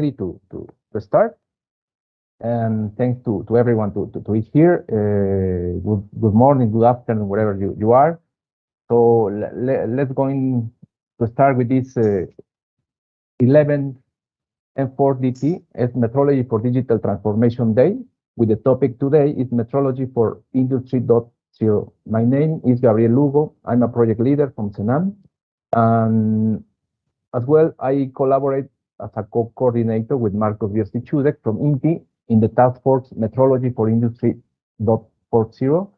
ready to start. And thanks to everyone to be here. Good morning, good afternoon, wherever you are. So let's go to start with this 11th M4DT Metrology for Digital Transformation Day. With the topic today is Metrology for Industry 4.0. My name is Gabriel Lugo. I'm a project leader from Senam, and as well I collaborate as a co-coordinator with Marcos Vierstichudek from INTI in the task force Metrology for Industry 4.0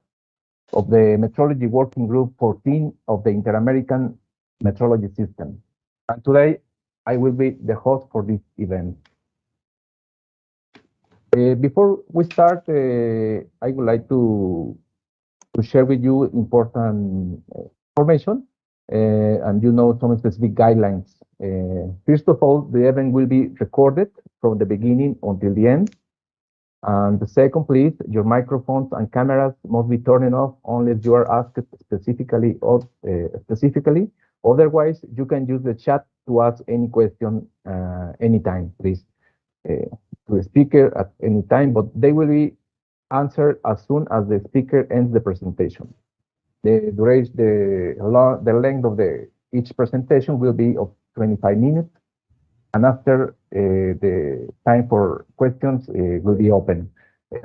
of the Metrology Working Group 14 of the Inter-American Metrology System. And today I will be the host for this event. Before we start, I would like to share with you important information and some specific guidelines. First of all, the event will be recorded from the beginning until the end. And the second, please, your microphones and cameras must be turned off unless you are asked specifically. Otherwise, you can use the chat to ask any question anytime, please, to the speaker at any time, but they will be answered as soon as the speaker ends the presentation. The duration, the length of each presentation will be of 25 minutes. And after the time for questions will be open.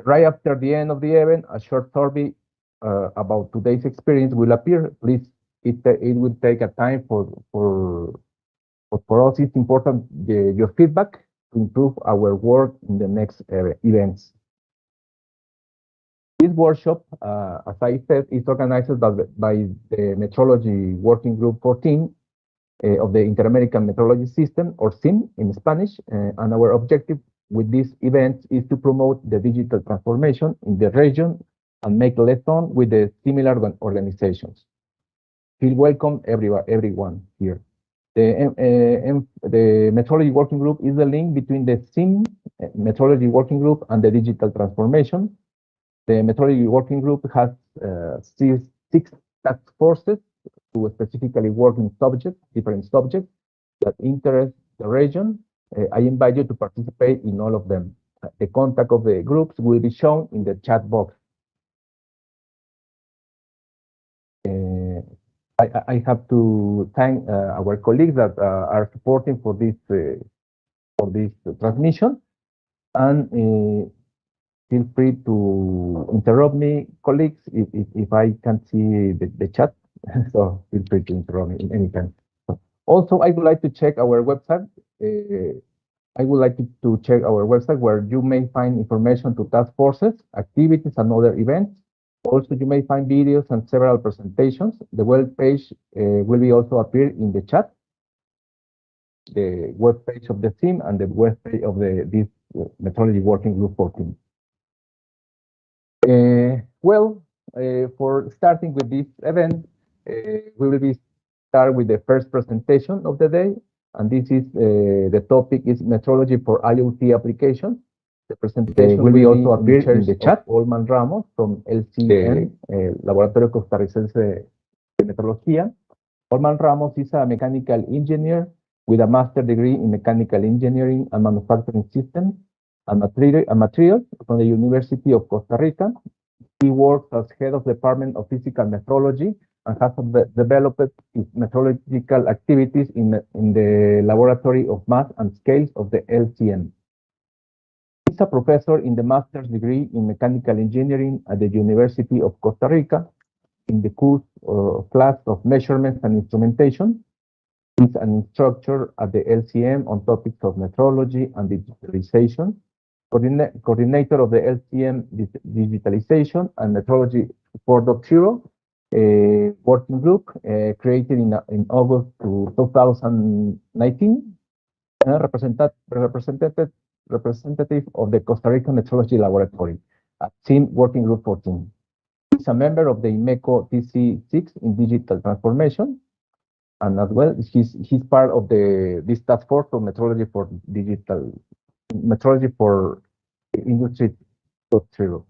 Right after the end of the event, a short survey about today's experience will appear. Please, it will take a time for us. It's important your feedback to improve our work in the next events. This workshop, as I said, is organized by the Metrology Working Group 14 of the Inter-American Metrology System, or SIM in Spanish, and our objective with this event is to promote the digital transformation in the region and make lessons with the similar organizations. Feel welcome, everyone here. The Metrology Working Group is the link between the SIM Metrology Working Group and the digital transformation. The Metrology Working Group has 6 task forces to specifically work in different subjects that interest the region. I invite you to participate in all of them. The contact of the groups will be shown in the chat box. I have to thank our colleagues that are supporting for this transmission, and feel free to interrupt me, colleagues, if I can't see the chat. So feel free to interrupt me anytime. Also, I would like to check our website. I would like to check our website where you may find information to task forces, activities, and other events. Also, you may find videos and several presentations. The web page will be also appear in the chat. The web page of the SIM and the web page of this Metrology Working Group 14. For starting with this event, we will start with the first presentation of the day, and this is the topic is Metrology for IoT applications. The presentation will be also appear in the chat. Olman Ramos from LCN, Laboratorio Costarricense de Metrología. Olman Ramos is a mechanical engineer with a master's degree in mechanical engineering and manufacturing systems and materials from the University of Costa Rica. He works as head of Department of Physical Metrology and has developed his metrological activities in the Laboratory of Mass and Scales of the LCM. He's a professor in the master's degree in mechanical engineering at the University of Costa Rica in the class of measurements and instrumentation. He's an instructor at the LCM on topics of metrology and digitalization, coordinator of the LCM digitalization and metrology 4.0 working group created in August 2019, and representative of the Costa Rica Metrology Laboratory at SIM Working Group 14. He's a member of the IMECO TC6 in digital transformation, and as well he's part of this task force for metrology for Industry 4.0.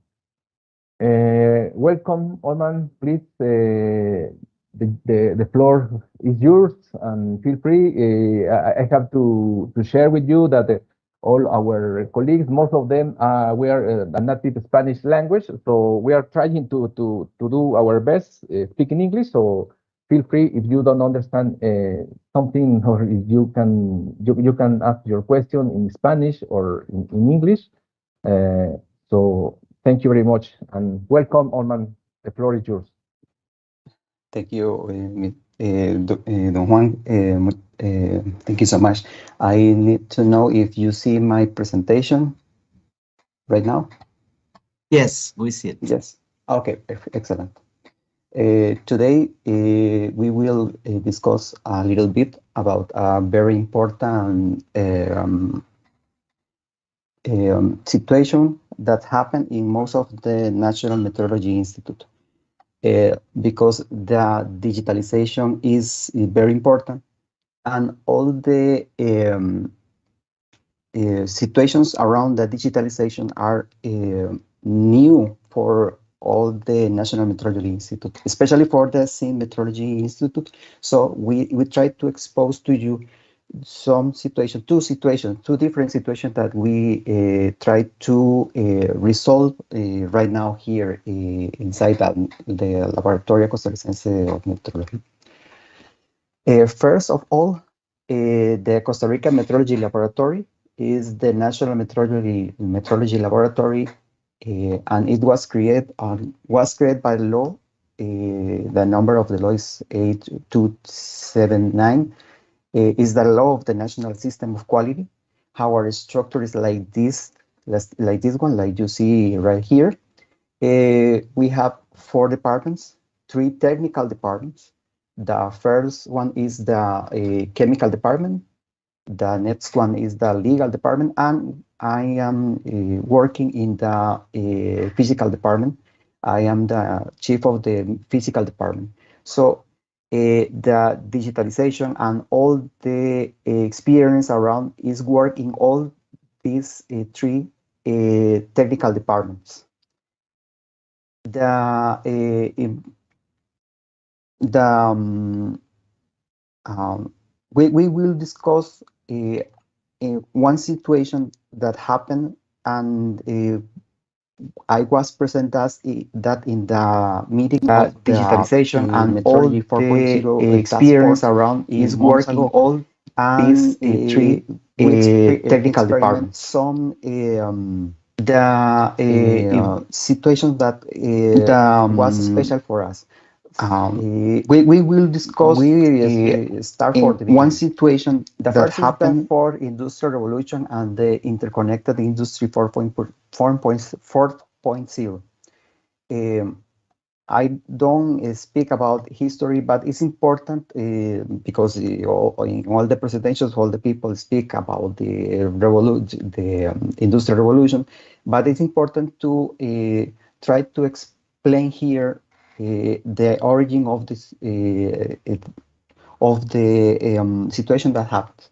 Welcome, Olman. Please, the floor is yours, and feel free. I have to share with you that all our colleagues. Most of them we are a native Spanish language, so we are trying to do our best speaking English. So feel free if you don't understand something, or if you can ask your question in Spanish or in English. So thank you very much and welcome, Orman. The floor is yours. Thank you, Don Juan. Thank you so much. I need to know if you see my presentation right now. Yes, we see it. Yes. Okay, excellent. Today, we will discuss a little bit about a very important situation that happened in most of the National Meteorology Institute. Because the digitalization is very important, and all the situations around the digitalization are new for all the National Meteorology Institute, especially for the Same Meteorology Institute. So we try to expose to you some situation, two different situations that we try to resolve right now here inside the Laboratorio Costarricense of Meteorology. First of all, the Costa Rica Meteorology Laboratory is the National Meteorology Laboratory, and it was created by law. The number of the law is 8279. Is the law of the National System of Quality. Our structure is like this one, like you see right here. We have 4 departments, 3 technical departments. The first one is the chemical department. The next one is the legal department, and I am working in the physical department. I am the chief of the physical department. So the digitalization and all the experience around is work in all these 3 technical departments. We will discuss one situation that happened, and I was present as that in the meeting of digitalization and all the experience around is working all these 3 technical departments. Some the situations that was special for us. We will discuss start for the one situation that happened for Industrial Revolution and the Interconnected Industry 4.0. I don't speak about history, but it's important because in all the presentations, all the people speak about the Industrial Revolution, but it's important to try to explain here the origin of this situation that happened.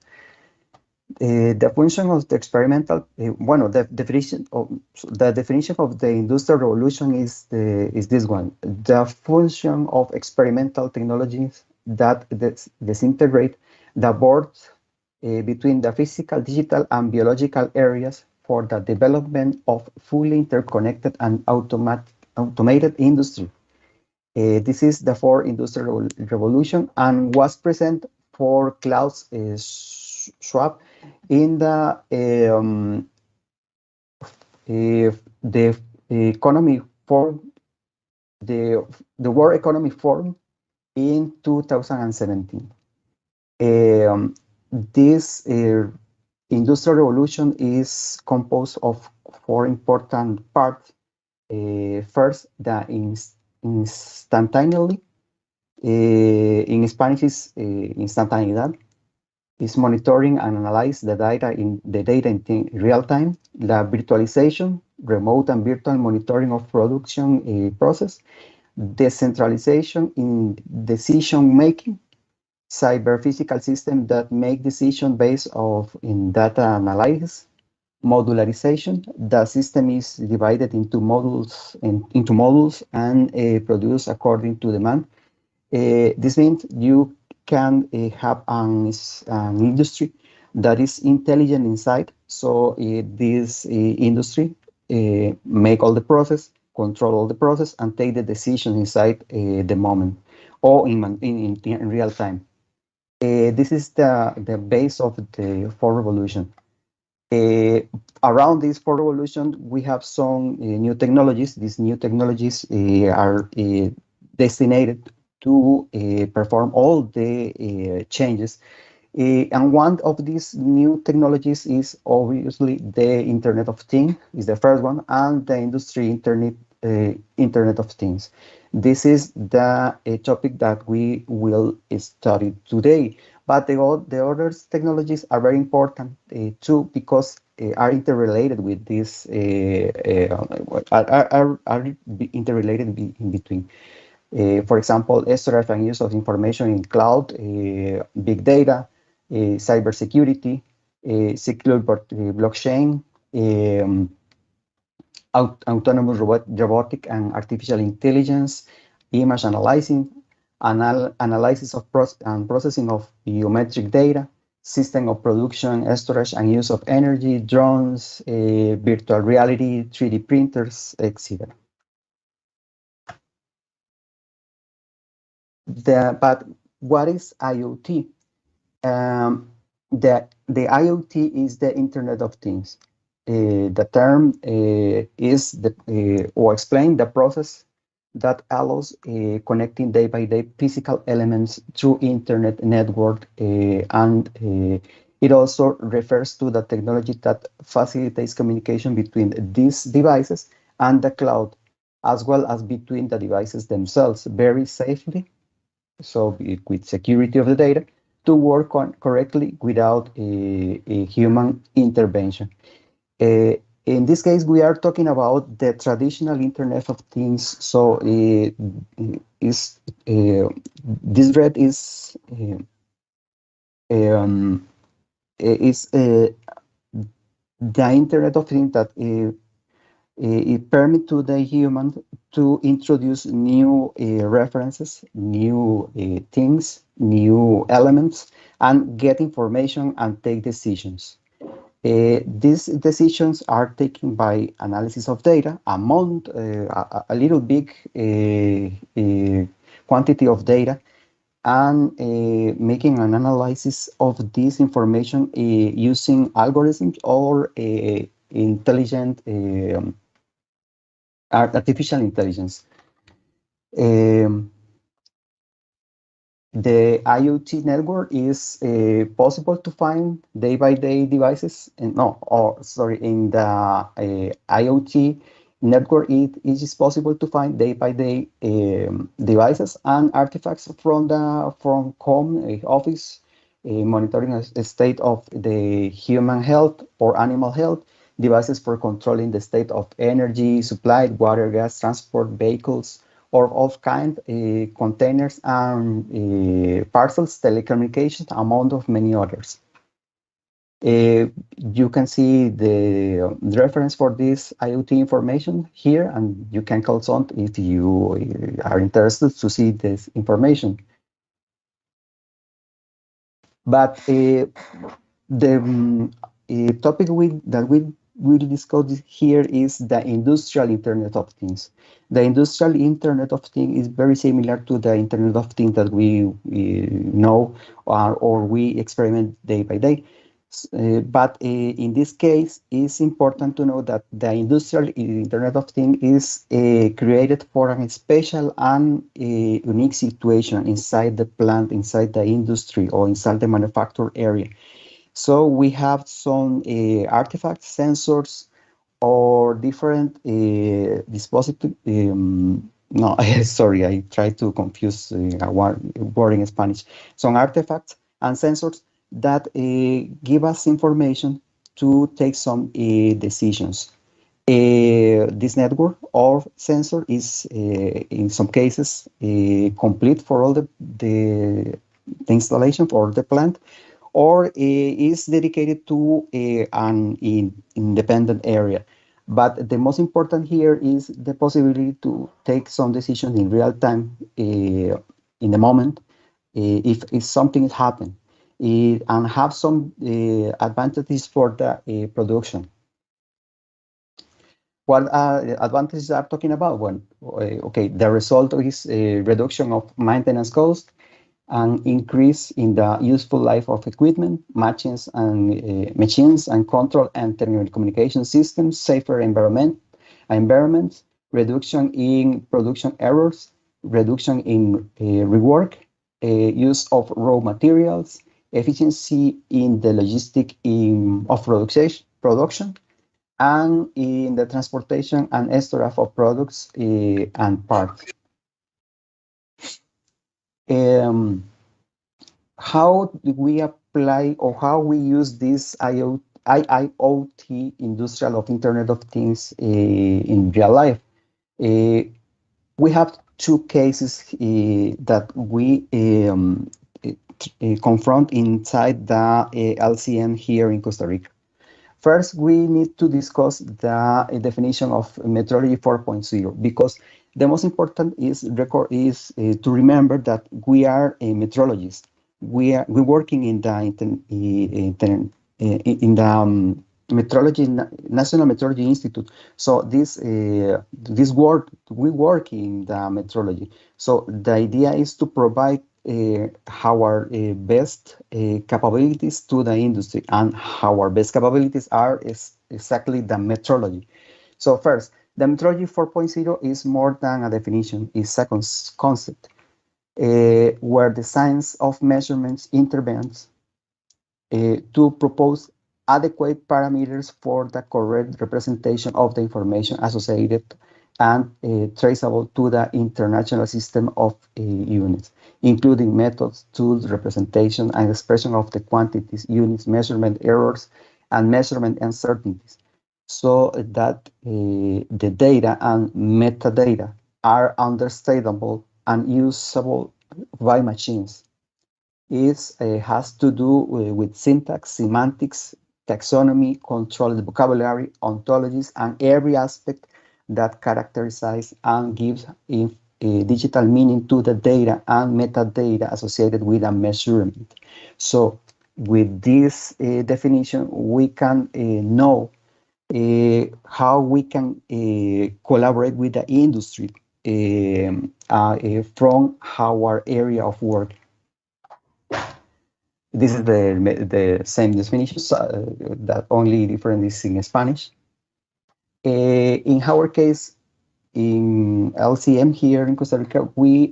The function of the experimental, the definition of the Industrial Revolution is this one: the function of experimental technologies that disintegrate the boards between the physical, digital, and biological areas for the development of fully interconnected and automated industry. This is the 4th Industrial Revolution and was present for Klaus Schwab in the economy forum, the World Economic Forum in 2017. This Industrial Revolution is composed of 4 important parts. First, the instantaneously, in Spanish is instantaneidad, is monitoring and analyze the data in real time. The virtualization, remote and virtual monitoring of production process. Decentralization in decision making. Cyber physical system that make decision based in data analysis. Modularization, the system is divided into modules and produced according to demand. This means you can have an industry that is intelligent inside, So this industry make all the process, control all the process, and take the decision inside the moment or in real time. This is the base of the fourth revolution. Around this fourth revolution, we have some new technologies. These new technologies are destined to perform all the changes. And one of these new technologies is obviously the Internet of Things, is the first one, and the industry Internet of Things. This is the topic that we will study today. But the other technologies are very important too, because are interrelated with this, are interrelated in between. For example, storage and use of information in cloud, big data, cybersecurity, secure blockchain, autonomous robotic and artificial intelligence, image analyzing, analysis of and processing of biometric data, system of production, storage and use of energy, drones, virtual reality, 3D printers, etc. But what is IoT? The IoT is the Internet of Things. The term is or explain the process that allows connecting day by day physical elements through internet network, and it also refers to the technology that facilitates communication between these devices and the cloud, as well as between the devices themselves very safely, so with security of the data, to work correctly without a human intervention. In this case, we are talking about the traditional Internet of Things. So this red is the Internet of Things that it permits to the human to introduce new references, new things, new elements, and get information and take decisions. These decisions are taken by analysis of data, amount, a little big quantity of data, and making an analysis of this information using algorithms or intelligent artificial intelligence. The IoT network is possible to find day-by-day devices. In the IoT network, it is possible to find day-by-day devices and artifacts from home, office, monitoring a state of the human health or animal health, devices for controlling the state of energy, supply, water, gas, transport, vehicles, or of kind, containers and parcels, telecommunications, among of many others. You can see the reference for this IoT information here, and you can consult if you are interested to see this information. But the topic that we will discuss here is the industrial Internet of Things. The industrial Internet of Things is very similar to the Internet of Things that we know or we experiment day by day. But in this case, it's important to know that the industrial Internet of Things is created for a special and unique situation inside the plant, inside the industry, or inside the manufacturing area. So we have some artifacts, sensors, or different dispositive. No, sorry, I tried to confuse a word in Spanish. Some artifacts and sensors that give us information to take some decisions. This network or sensor is, in some cases, complete for all the installation for the plant, or is dedicated to an independent area. But the most important here is the possibility to take some decision in real time, in the moment, if something happened. and have some advantages for the production. What advantages are talking about? Well, okay, the result is a reduction of maintenance cost, an increase in the useful life of equipment, machines and control and telecommunication systems, safer environments, reduction in production errors, reduction in rework, use of raw materials, efficiency in the logistic of production, and in the transportation and storage of products and parts. How do we apply or how we use this IoT, Industrial of Internet of Things, in real life? We have two cases that we confront inside the LCM here in Costa Rica. First, we need to discuss the definition of Metrology 4.0, because the most important is to remember that we are a metrologist. We're working in the National Metrology Institute. So this work, we work in the metrology. So the idea is to provide our best capabilities to the industry, and our best capabilities are exactly the metrology. So first, the Metrology 4.0 is more than a definition, it's a concept where the science of measurements intervenes to propose adequate parameters for the correct representation of the information associated and traceable to the international system of units, including methods, tools, representation, and expression of the quantities, units, measurement errors, and measurement uncertainties, so that the data and metadata are understandable and usable by machines. It has to do with syntax, semantics, taxonomy, controlled vocabulary, ontologies, and every aspect that characterizes and gives a digital meaning to the data and metadata associated with a measurement. So with this definition, we can know how we can collaborate with the industry from our area of work. This is the same definition, that only different is in Spanish. In our case, in LCM here in Costa Rica, we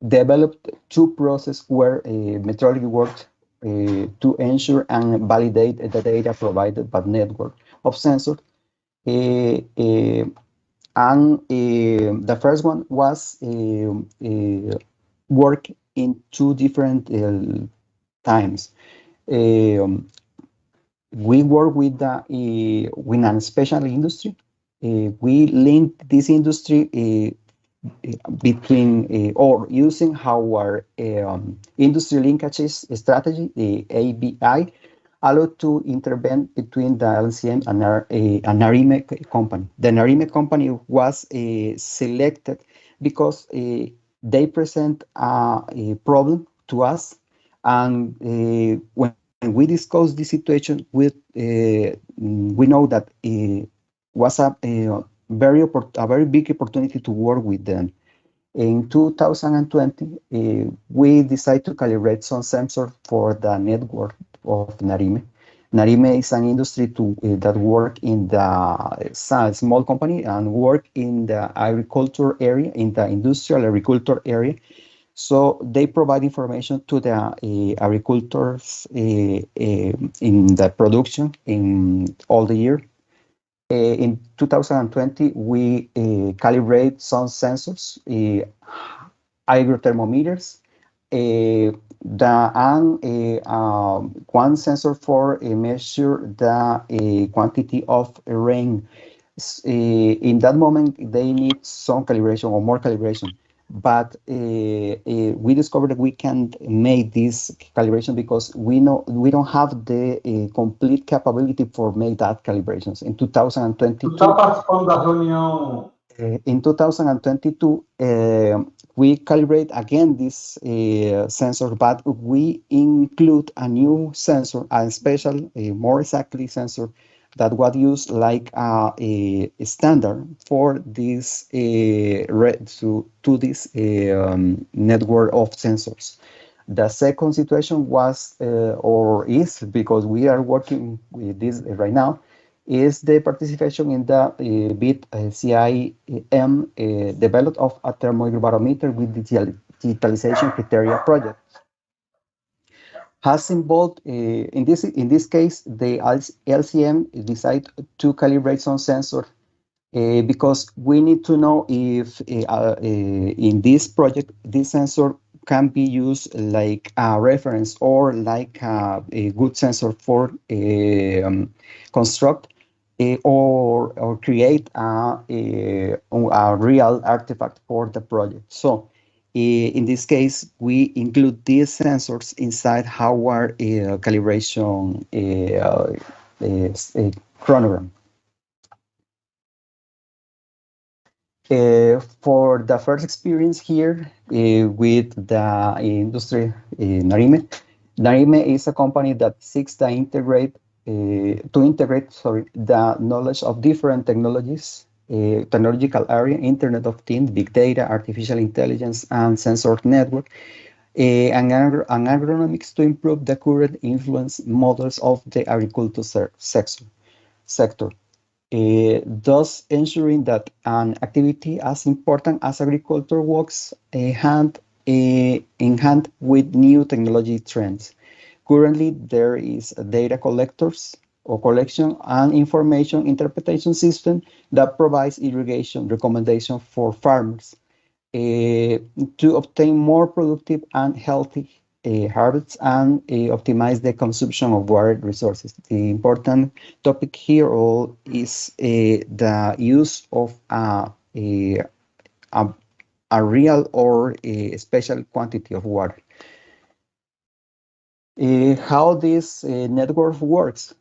developed two processes where metrology worked to ensure and validate the data provided by network of sensors. And the first one was work in two different times. We work with a special industry. We link this industry between or using our industry linkages strategy, the ABI, allowed to intervene between the LCM and Narime company. The Narime company was selected because they present a problem to us, and when we discuss the situation, we know that it was a very big opportunity to work with them. In 2020, we decided to calibrate some sensors for the network of Narime. Narime is an industry that work in the small company and work in the agriculture area, in the industrial agriculture area. So they provide information to the agricultors in the production in all the year. In 2020, we calibrate some sensors, hygrothermometers, one sensor for measure the quantity of rain. In that moment, they need some calibration or more calibration. But we discovered that we can make this calibration because we know we don't have the complete capability for make that calibrations. In 2022, Tu tá participando da reunião In 2022, we calibrate again this sensor, but we include a new sensor, a special, more exactly sensor that was used like a standard for this to this network of sensors. The second situation was or is, because we are working with this right now, is the participation in the BIT CIM development of a thermobarometer with digitalization criteria project. Has involved in this case the LCM decide to calibrate some sensor because we need to know if in this project this sensor can be used like a reference or like a good sensor for construct or create a real artifact for the project. So in this case, we include these sensors inside our calibration chronogram. For the first experience here with the industry, Narime is a company that seeks to integrate the knowledge of different technologies, technological area, Internet of Things, big data, artificial intelligence, and sensor network, and agronomics to improve the current influence models of the agriculture sector. Thus ensuring that an activity as important as agriculture works hand in hand with new technology trends. Currently, there is a data collectors or collection and information interpretation system that provides irrigation recommendation for farmers to obtain more productive and healthy harvests and optimize the consumption of water resources. The important topic here all is the use of a real or a special quantity of water. How this network works?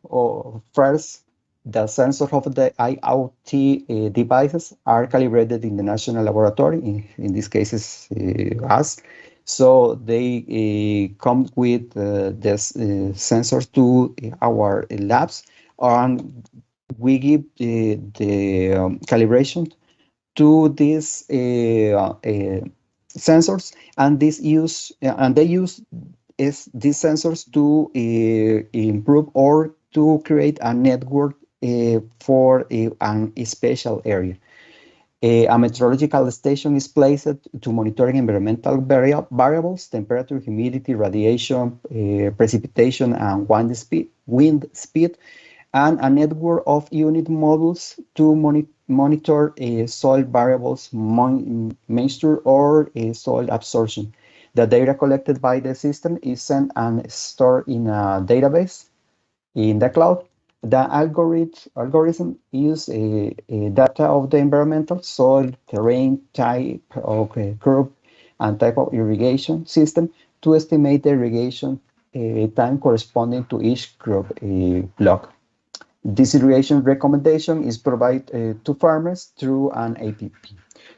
First, the sensors of the IoT devices are calibrated in the national laboratory, in this case is us. So they come with this sensors to our labs, and we give the calibration to these sensors, and they use these sensors to improve or to create a network for a special area. A meteorological station is placed to monitor environmental variables, temperature, humidity, radiation, precipitation, and wind speed, and a network of unit modules to monitor soil variables, moisture, or soil absorption. The data collected by the system is sent and stored in a database in the cloud. The algorithm uses data of the environmental, soil, terrain, type of crop, and type of irrigation system to estimate the irrigation time corresponding to each crop block. This irrigation recommendation is provided to farmers through an app.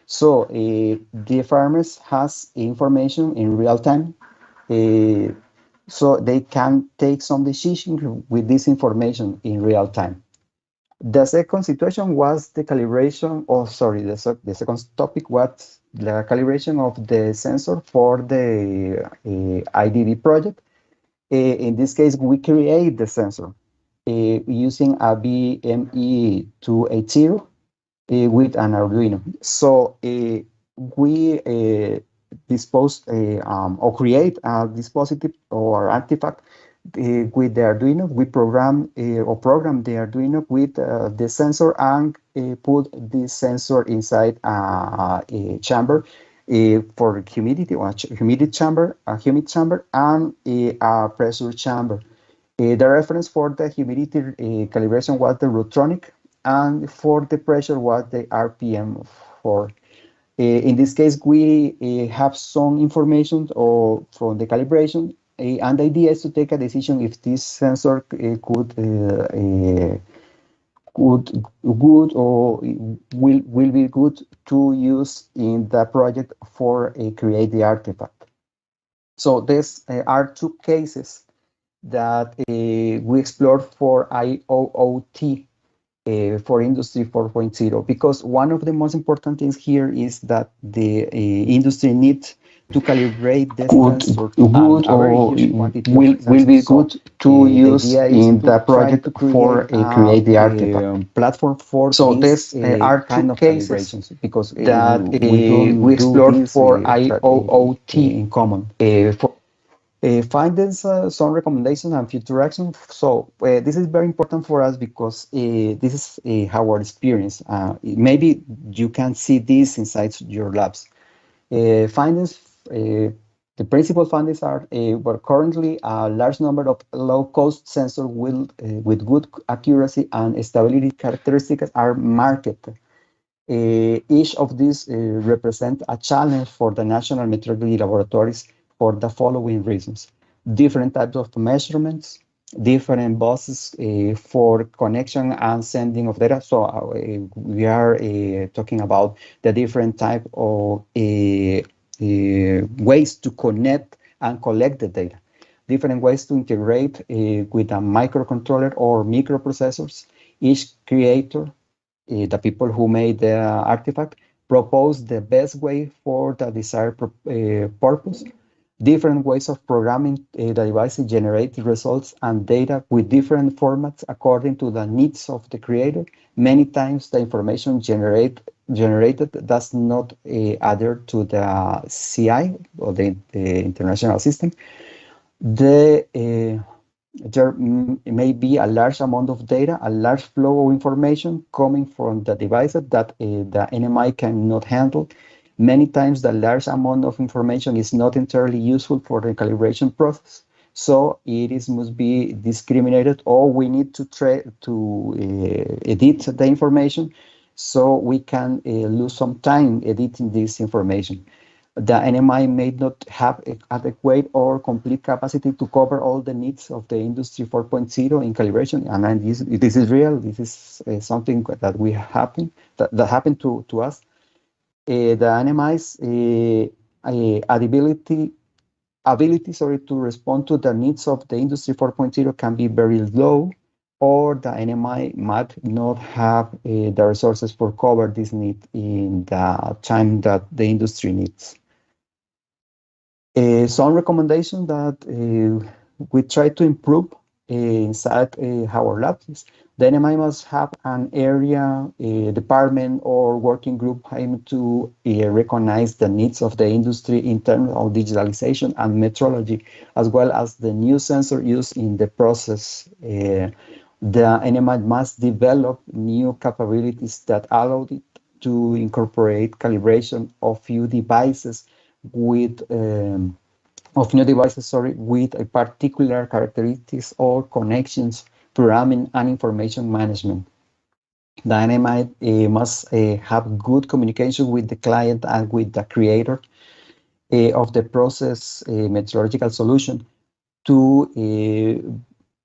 So the farmers has information in real time, so they can take some decision with this information in real time. The second situation was the calibration, the second topic was the calibration of the sensor for the IDB project. In this case, we create the sensor using a BME280 with an Arduino. So we dispose or create a dispositive or artifact with the Arduino. We program the Arduino with the sensor and put this sensor inside a chamber for humidity, or humidity chamber, a humid chamber, and a pressure chamber. The reference for the humidity calibration was the Rutronic, and for the pressure was the RPM4. In this case, we have some information from the calibration, and the idea is to take a decision if this sensor could good or will be good to use in the project for create the artifact. So these are two cases that we explored for IoT for Industry 4.0, because one of the most important things here is that the industry needs to calibrate distance and a very huge quantity of will be sensors. So good to the use idea is in to the try project to for create the artifact. platform for So this these are kind two of cases calibrations, because that we don't we do explored this for IoT in common. for Findings, some recommendations and future action. So this is very important for us because this is our experience. Maybe you can see this inside your labs. Findings, the principal findings are well, currently a large number of low-cost sensors with good accuracy and stability characteristics are marketed. Each of these represent a challenge for the national metrology laboratories for the following reasons: different types of measurements, different buses for connection and sending of data. So we are talking about the different type of ways to connect and collect the data, different ways to integrate with a microcontroller or microprocessors. Each creator, the people who made the artifact, propose the best way for the desired purpose. Different ways of programming the device generate results and data with different formats according to the needs of the creator. Many times the information generated does not adhere to the CI or the international system. There may be a large amount of data, a large flow of information coming from the devices that the NMI cannot handle. Many times the large amount of information is not entirely useful for the calibration process. So must be discriminated, or we need to edit the information so we can lose some time editing this information. The NMI may not have adequate or complete capacity to cover all the needs of the Industry 4.0 in calibration. And this is real. This is something that that happened to us. The NMI's ability to respond to the needs of the Industry 4.0 can be very low, or the NMI might not have the resources for cover this need in the time that the industry needs. Some recommendation that we try to improve inside our labs. The NMI must have an area, department, or working group aimed to recognize the needs of the industry in terms of digitalization and metrology, as well as the new sensor used in the process. The NMI must develop new capabilities that allow it to incorporate calibration of new devices with with a particular characteristics or connections, programming, and information management. The NMI must have good communication with the client and with the creator of the process metrological solution to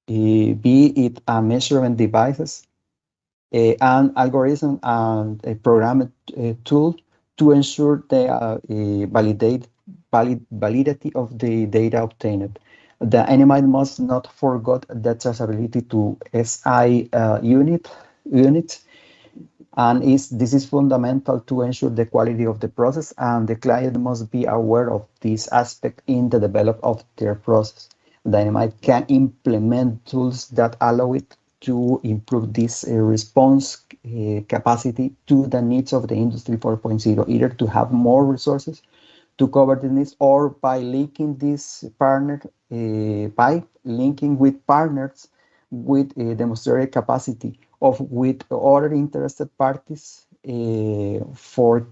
be it a measurement devices, an algorithm, and a programming tool to ensure the validity of the data obtained. The NMI must not forget the traceability to SI unit, and this is fundamental to ensure the quality of the process, and the client must be aware of this aspect in the development of their process. Dynamite can implement tools that allow it to improve this response capacity to the needs of the Industry 4.0, either to have more resources to cover the needs, or by linking this partner, by linking with partners with demonstrated capacity of with other interested parties for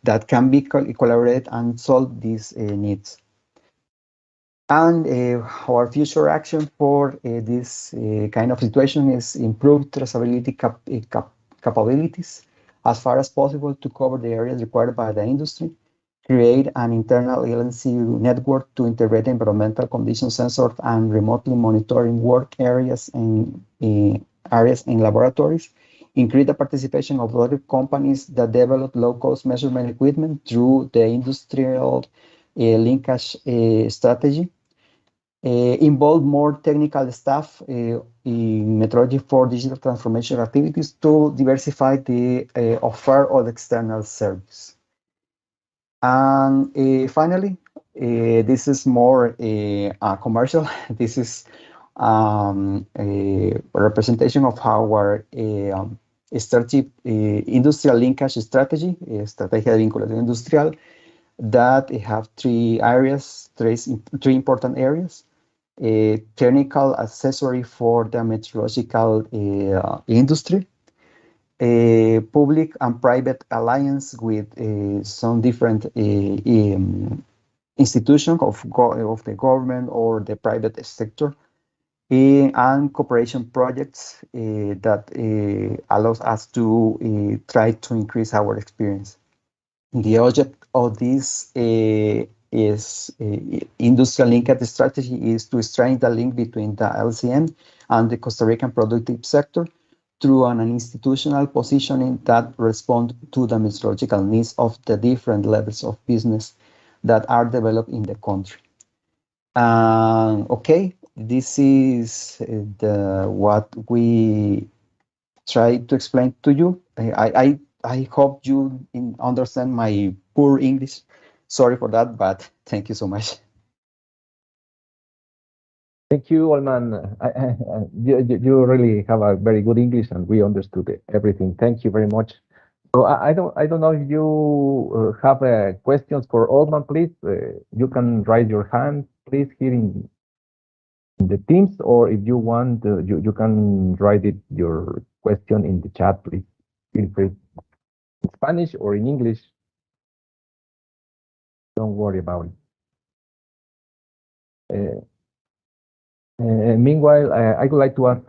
that can be collaborate and solve these needs. And our future action for this kind of situation is improve traceability capabilities as far as possible to cover the areas required by the industry, create an internal LNC network to integrate environmental condition sensors and remotely monitoring work areas areas in laboratories, increase the participation of other companies that develop low-cost measurement equipment through the industrial linkage strategy, involve more technical staff in metrology for digital transformation activities to diversify the offer of external service. And finally, this is more commercial. This is a representation of our strategy, industrial linkage strategy, estrategia de vinculación industrial, that have three areas, three important areas. A technical accessory for the metrological industry, a public and private alliance with some different institutions of the government or the private sector, and cooperation projects that allows us to try to increase our experience. The object of this is industrial linkage strategy is to strengthen the link between the LCN and the Costa Rican productive sector through an institutional positioning that responds to the metrological needs of the different levels of business that are developed in the country. Okay, this is what we try to explain to you. I hope you understand my poor English. Sorry for that, but thank you so much. Thank you, Olman. You really have a very good English, and we understood everything. Thank you very much. So I don't know if you have questions for Olman, please. You can raise your hand, please, here in the Teams, or if you want, you can write your question in the chat, please. Feel free. In Spanish or in English. Don't worry about it. Meanwhile, I would like to ask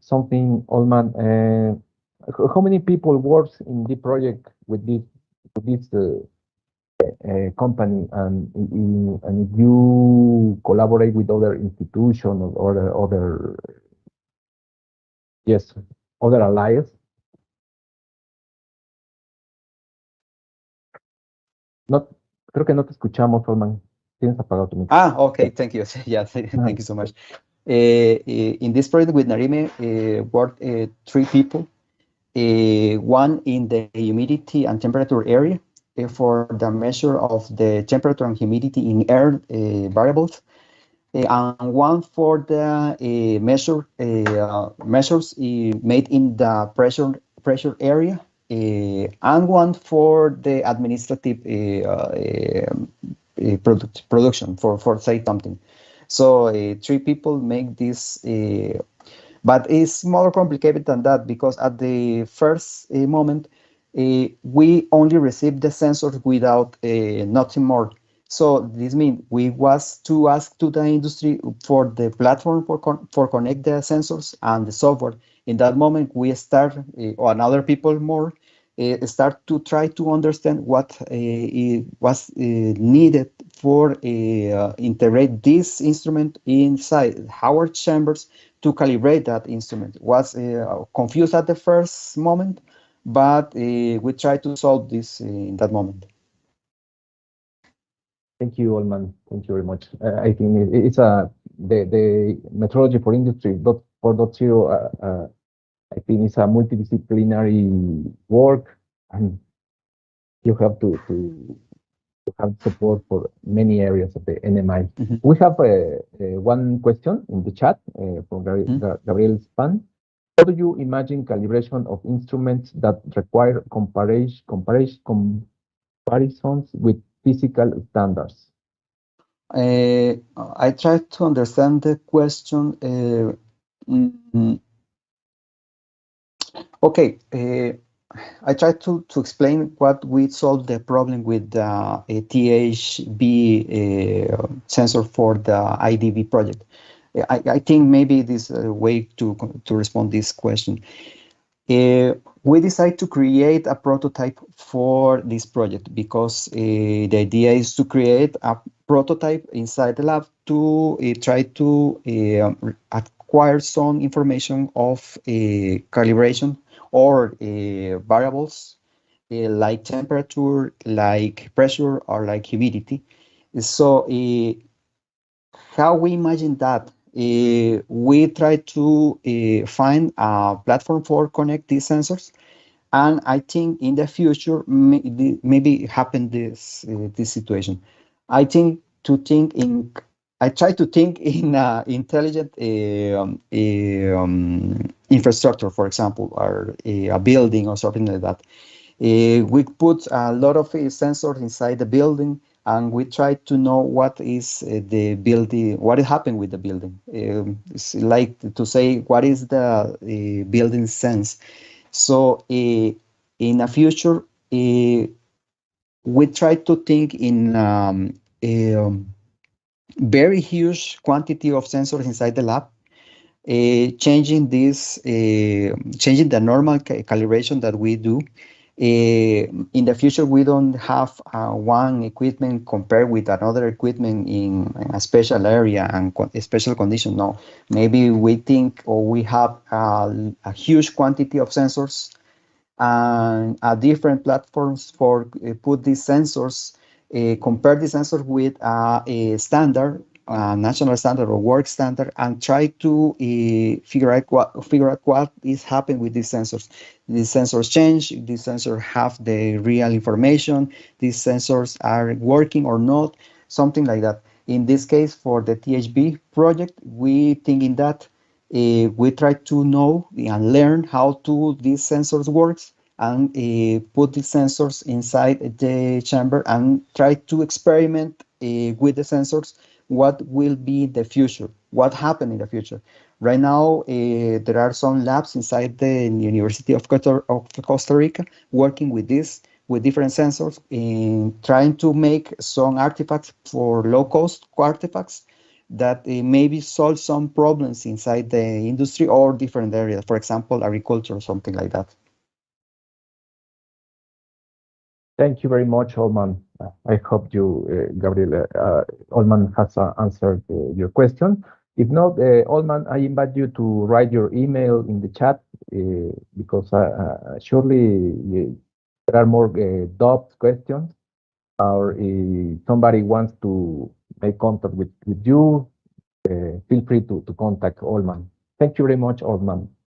something, Olman. How many people works in the project with this company, and if you collaborate with other institutions or other allies? Creo que no te escuchamos, Olman. Tienes apagado tu micrófono. Okay, thank you. Yeah, thank you so much. In this project with Narime, worked three people. One in the humidity and temperature area for the measure of the temperature and humidity in air variables, and one for the measures made in the pressure area, and one for the administrative production for say something. So three people make this. But it's more complicated than that, because at the first moment, we only received the sensors without nothing more. So this means we was to ask to the industry for the platform for connect the sensors and the software. In that moment, we start, or another people more, start to try to understand what was needed for integrate this instrument inside our chambers to calibrate that instrument. Was confused at the first moment, but we try to solve this in that moment. Thank you, Olman. Thank you very much. I think it's the metrology for industry 4.0. I think it's a multidisciplinary work, and you have to have support for many areas of the NMI. Mm-hmm. We have one question in the chat from Gabriel Span. How do you imagine calibration of instruments that require comparisons with physical standards? I try to understand the question. Okay, I try to explain what we solved the problem with the THB sensor for the IDV project. I think maybe this way to respond this question. We decided to create a prototype for this project because the idea is to create a prototype inside the lab to try to acquire some information of calibration or variables like temperature, like pressure, or like humidity. So how we imagine that? We try to find a platform for connect these sensors, and I think in the future maybe happen this situation. I think to think in I try to think in intelligent infrastructure, for example, or a building or something like that. We put a lot of sensors inside the building, and we try to know what is the building, what happened with the building. It's like to say what is the building sense. So in the future, we try to think in a very huge quantity of sensors inside the lab, changing changing the normal calibration that we do. In the future, we don't have one equipment compared with another equipment in a special area and special condition. No, maybe we think or we have a huge quantity of sensors and different platforms for put these sensors, compare the sensors with a standard, national standard or work standard, and try to figure out what is happening with these sensors. These sensors change. These sensors have the real information. These sensors are working or not, something like that. In this case, for the THB project, we think in that we try to know and learn how to these sensors works, and put the sensors inside the chamber and try to experiment with the sensors what will be the future, what happened in the future. Right now, there are some labs inside the University of Costa Rica working with this, with different sensors, in trying to make some artifacts for low-cost artifacts that maybe solve some problems inside the industry or different areas, for example, agriculture or something like that. Thank you very much, Olman. I hope you, Gabriel, Olman has answered your question. If not, Olman, I invite you to write your email in the chat because surely there are more doubts, questions, or if somebody wants to make contact with you, feel free to contact Olman. Thank you very much, Olman.